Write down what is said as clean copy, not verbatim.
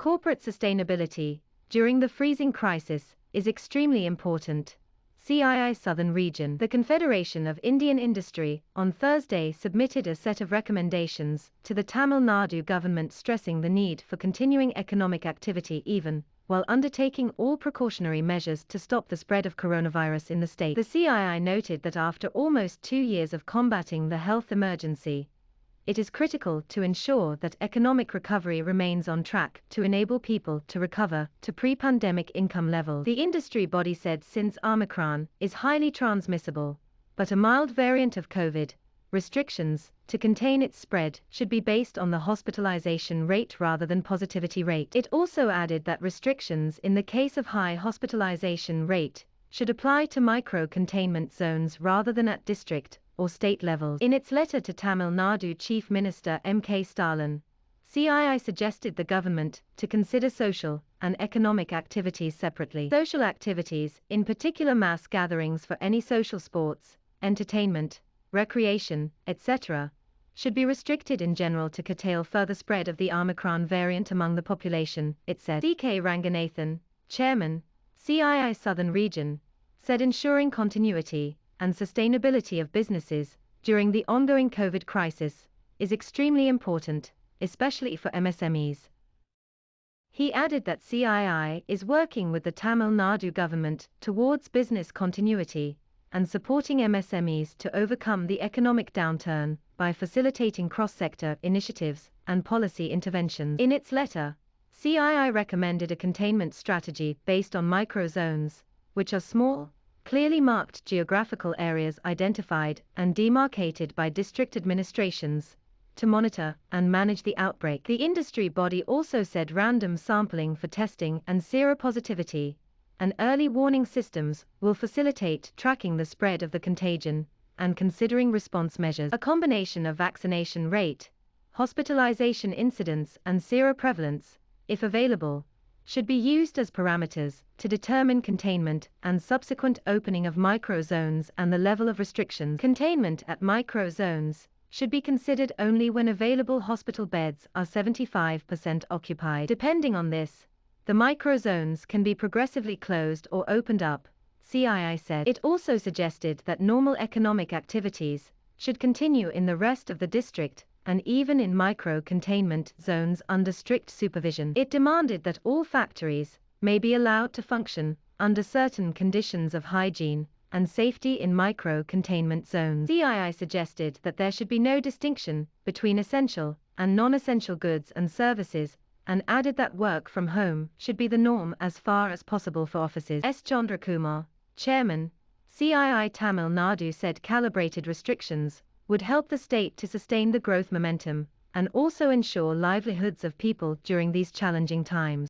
Corporate sustainability, during the freezing crisis, is extremely important. CII Southern Region. The Confederation of Indian Industry, on Thursday submitted a set of recommendations to the Tamil Nadu government stressing the need for continuing economic activity even while undertaking all precautionary measures to stop the spread of coronavirus in the state. The CII noted that after almost 2 years of combating the health emergency, it is critical to ensure that economic recovery remains on track to enable people to recover to pre-pandemic income levels. The industry body said since Omicron is highly transmissible, but a mild variant of COVID, restrictions to contain its spread should be based on the hospitalisation rate rather than positivity rate. It also added that restrictions in the case of high hospitalisation rate should apply to micro-containment zones rather than at district or state levels. In its letter to Tamil Nadu Chief Minister Stalin, CII suggested the government to consider social and economic activities separately. Social activities, in particular mass gatherings for any social sports, entertainment, recreation, etc., should be restricted in general to curtail further spread of the Omicron variant among the population, it said. C.K. Ranganathan, Chairman, CII Southern Region, said ensuring continuity and sustainability of businesses during the ongoing COVID crisis is extremely important, especially for MSMEs. He added that CII is working with the Tamil Nadu government towards business continuity and supporting MSMEs to overcome the economic downturn by facilitating cross-sector initiatives and policy interventions. In its letter, CII recommended a containment strategy based on micro-zones, which are small, clearly marked geographical areas identified and demarcated by district administrations to monitor and manage the outbreak. The industry body also said random sampling for testing and seropositivity and early warning systems will facilitate tracking the spread of the contagion and considering response measures. A combination of vaccination rate, hospitalization incidence and seroprevalence, if available, should be used as parameters to determine containment and subsequent opening of micro-zones and the level of restrictions. Containment at micro-zones should be considered only when available hospital beds are 75% occupied. Depending on this, the micro-zones can be progressively closed or opened up, CII said. It also suggested that normal economic activities should continue in the rest of the district and even in micro-containment zones under strict supervision. It demanded that all factories may be allowed to function under certain conditions of hygiene and safety in micro-containment zones. CII suggested that there should be no distinction between essential and non-essential goods and services, and added that work from home should be the norm as far as possible for offices. S. Chandrakumar, Chairman, CII Tamil Nadu said calibrated restrictions would help the state to sustain the growth momentum and also ensure livelihoods of people during these challenging times.